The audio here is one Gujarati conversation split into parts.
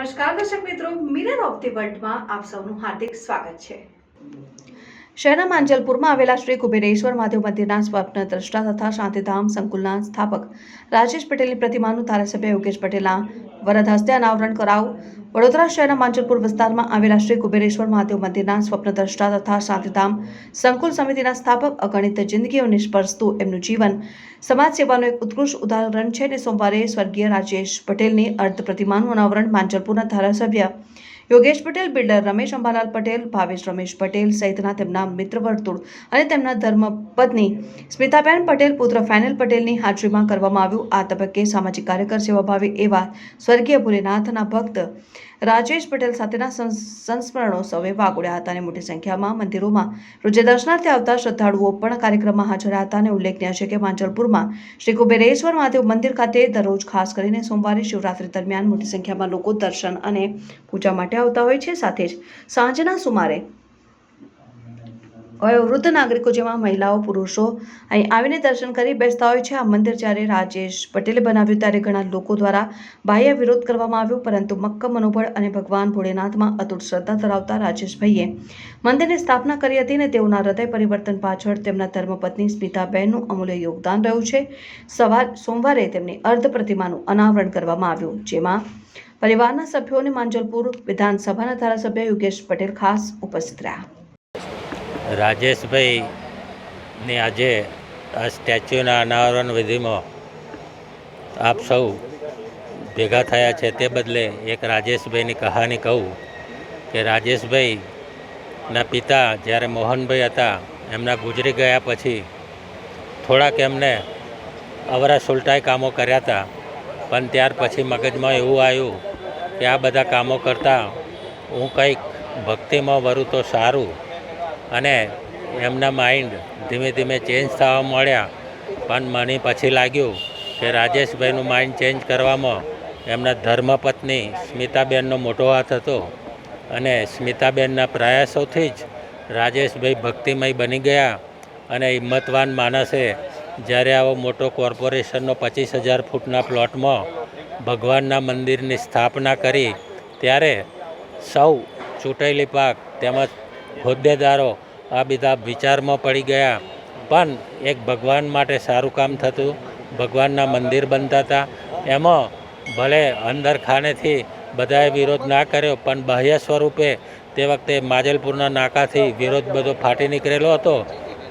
નમસ્કાર દર્શક મિત્રો, મિરર ઓફ ધી વર્લ્ડમાં આપ સૌનું હાર્દિક સ્વાગત છે। શહેરના માંજલપુરમાં આવેલા શ્રી કુબેરેશ્વર મહાદેવ મંદિરના સ્વપ્ન દ્રષ્ટા તથા શાંતિધામ સંકુલના સ્થાપક રાજેશ પટેલની પ્રતિમાનું ધારાસભ્ય યોગેશ પટેલના વરદ હસ્તે અનાવરણ કરાયું। વડોદરા શહેરના માંજલપુર વિસ્તારમાં આવેલા શ્રી કુબેરેશ્વર મહાદેવ મંદિરના સ્વપ્ન દ્રષ્ટા તથા શાંતિધામ સંકુલ સમિતિના સ્થાપક અગણિત જિંદગીઓ નિષ્પર્સતું એમનું જીવન સમાજ સેવાનું એક ઉત્કૃષ્ટ ઉદાહરણ છે અને સોમવારે સ્વર્ગીય રાજેશ પટેલની અર્ધ પ્રતિમાનું અનાવરણ માંજલપુરના ધારાસભ્ય યોગેશ પટેલ, બિલ્ડર રમેશ અંબાલાલ પટેલ, ભાવેશ રમેશ પટેલ સહિતના તેમના મિત્ર વર્તુળ અને તેમના ધર્મપત્ની સ્મિતાબેન પટેલ, પુત્ર ફેનિલ પટેલની હાજરીમાં કરવામાં આવ્યું। આ તબક્કે સામાજિક કાર્યકર, સેવાભાવી એવા સ્વર્ગીય ભોલેનાથના ભક્ત રાજેશ પટેલ સાથેના સંસ્મરણો સૌએ વાગોડ્યા હતા અને મોટી સંખ્યામાં મંદિરોમાં રોજે દર્શનાર્થે આવતા શ્રદ્ધાળુઓ પણ કાર્યક્રમમાં હાજર હતા અને ઉલ્લેખનીય છે કે માંજલપુરમાં શ્રી કુબેરેશ્વર મહાદેવ મંદિર ખાતે દરરોજ ખાસ કરીને સોમવારે શિવરાત્રી દરમિયાન મોટી સંખ્યામાં લોકો દર્શન અને પૂજા માટે આવતા હોય છે। સાથે જ સાંજના સુમારે વૃદ્ધ નાગરિકો જેમાં મહિલાઓ, પુરુષો અહીં આવીને દર્શન કરી બેસતા હોય છે। આ મંદિર જ્યારે રાજેશ પટેલે બનાવ્યું ત્યારે ઘણા લોકો દ્વારા બાહ્ય વિરોધ કરવામાં આવ્યો, પરંતુ મક્કમ મનોબળ અને ભગવાન ભોળેનાથમાં અતૂટ શ્રદ્ધા ધરાવતા રાજેશભાઈએ મંદિરની સ્થાપના કરી હતી અને તેઓના હૃદય પરિવર્તન પાછળ તેમના ધર્મપત્ની સ્મિતાબેનનું અમૂલ્ય યોગદાન રહ્યું છે। સોમવારે તેમની અર્ધ પ્રતિમાનું અનાવરણ કરવામાં આવ્યું, જેમાં પરિવારના સભ્યો અને માંજલપુર વિધાનસભાના ધારાસભ્ય યોગેશ પટેલ ખાસ ઉપસ્થિત રહ્યા। રાજેશભાઈની આજે આ સ્ટેચ્યુના અનાવરણ વિધિમાં આપ સૌ ભેગા થયા છે તે બદલે એક રાજેશભાઈની કહાની કહું કે રાજેશભાઈના પિતા જ્યારે મોહનભાઈ હતા એમના ગુજરી ગયા પછી થોડાક એમને અવરા સુલટાઈ કામો કર્યા હતા, પણ ત્યાર પછી મગજમાં એવું આવ્યું કે આ બધા કામો કરતાં હું કંઈક ભક્તિમાં વરું તો સારું, અને એમના માઇન્ડ ધીમે ધીમે ચેન્જ થવા મળ્યા। પણ મને પછી લાગ્યું કે રાજેશભાઈનું માઇન્ડ ચેન્જ કરવામાં એમના ધર્મપત્ની સ્મિતાબેનનો મોટો હાથ હતો, અને સ્મિતાબેનના પ્રયાસોથી જ રાજેશભાઈ ભક્તિમય બની ગયા। અને હિંમતવાન માણસે જ્યારે આવો મોટો કોર્પોરેશનનો 25,000 ફૂટના પ્લોટમાં ભગવાનના મંદિરની સ્થાપના કરી ત્યારે સૌ ચૂંટાયેલી પાક તેમજ હોદ્દેદારો આ બધા વિચારમાં પડી ગયા, પણ એક ભગવાન માટે સારું કામ થતું, ભગવાનના મંદિર બનતા હતા। એમાં ભલે અંદર ખાનેથી બધાએ વિરોધ ના કર્યો, પણ બાહ્ય સ્વરૂપે તે વખતે માજલપુરના નાકાથી વિરોધ બધો ફાટી નીકળેલો હતો,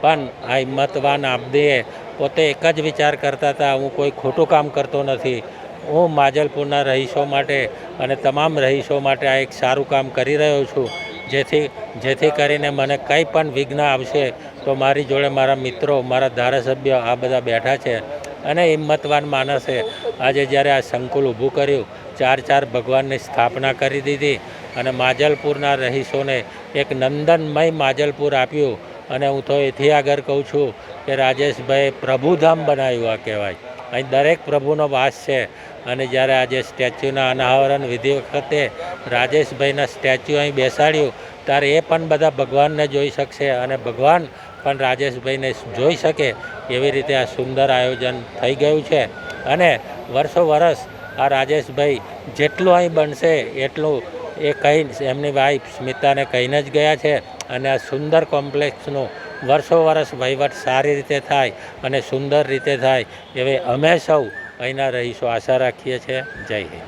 પણ આ હિંમતવાન આપદીએ પોતે એક જ વિચાર કરતા હતા, હું કોઈ ખોટું કામ કરતો નથી, હું માજલપુરના રહીશો માટે અને તમામ રહીશો માટે આ એક સારું કામ કરી રહ્યો છું, જેથી કરીને મને કંઈ પણ વિઘ્ન આવશે તો મારી જોડે મારા મિત્રો, મારા ધારાસભ્ય આ બધા બેઠા છે। અને હિંમતવાન માણસે આજે જ્યારે આ સંકુલ ઊભું કર્યું, 4 ભગવાનની સ્થાપના કરી દીધી અને માજલપુરના રહીશોને એક નંદનમય માજલપુર આપ્યું। અને હું તો એથી આગળ કહું છું કે રાજેશભાઈએ પ્રભુધામ બનાવ્યું આ કહેવાય, અહીં દરેક પ્રભુનો વાસ છે। અને જ્યારે આજે સ્ટેચ્યુના અનાવરણ વિધિ વખતે રાજેશભાઈના સ્ટેચ્યુ અહીં બેસાડ્યું ત્યારે એ પણ બધા ભગવાનને જોઈ શકશે અને ભગવાન પણ રાજેશભાઈને જોઈ શકે એવી રીતે આ સુંદર આયોજન થઈ ગયું છે। અને વર્ષો વર્ષ આ રાજેશભાઈ જેટલું અહીં બનશે એટલું એ કહી એમની વાઈફ સ્મિતાને કહીને જ ગયા છે, અને આ સુંદર કોમ્પ્લેક્સનું વર્ષો વર્ષ વહીવટ સારી રીતે થાય અને સુંદર રીતે થાય એવી અમે સૌ અહીંના રહીશો આશા રાખીએ છીએ। જય હિન્દ।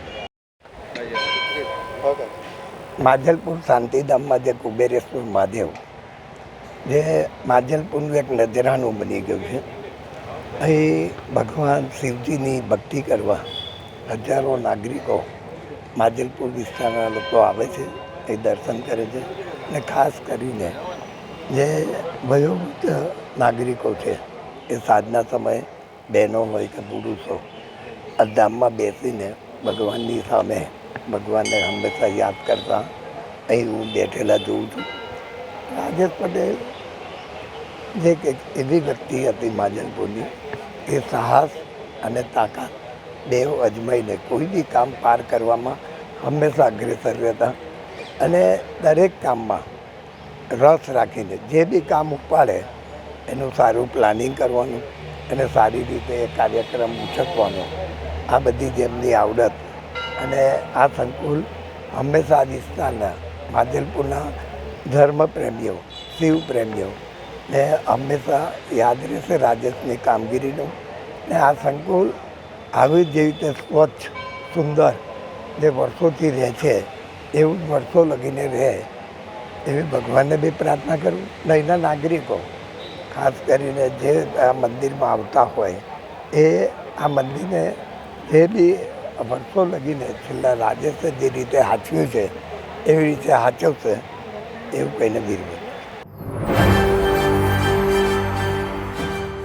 માજલપુર શાંતિધામમાં જે કુબેરેશ્વર મહાદેવ જે માજલપુરનું એક નજરાનું બની ગયું છે, અહીં ભગવાન શિવજીની ભક્તિ કરવા હજારો નાગરિકો માજલપુર વિસ્તારના લોકો આવે છે, એ દર્શન કરે છે। અને ખાસ કરીને જે વયોવૃદ્ધ નાગરિકો છે એ સાંજના સમયે બહેનો હોય કે પુરુષો આ ધામમાં બેસીને ભગવાનની સામે ભગવાનને હંમેશા યાદ કરતા અહીં હું બેઠેલા જોઉં છું। રાજેશ પટેલ જે એવી વ્યક્તિ હતી માજલપુરની, એ સાહસ અને તાકાત બેવ અજમાઈને કોઈ બી કામ પાર કરવામાં હંમેશા અગ્રેસર રહેતા, અને દરેક કામમાં રસ રાખીને જે બી કામ ઉપાડે એનું સારું પ્લાનિંગ કરવાનું અને સારી રીતે એ કાર્યક્રમ ઉછકવાનો, આ બધી જેમની આવડત અને આ સંકુલ હંમેશા આ વિસ્તારના માધેલપુરના ધર્મપ્રેમીઓ, શિવપ્રેમીઓ ને હંમેશા યાદ રહેશે રાજેશની કામગીરીનું. ને આ સંકુલ આવી જ જેવી રીતે સ્વચ્છ સુંદર જે વર્ષોથી રહે છે એવું જ વર્ષો લગીને રહે એવી ભગવાનને બી પ્રાર્થના કરું. ને એના નાગરિકો ખાસ કરીને જે આ મંદિરમાં આવતા હોય એ આ મંદિરને જે બી વર્ષો લગીને છેલ્લા રાજેશે જે રીતે સાચવ્યું છે એવી રીતે સાચવશે એવું કહીને વિરમું.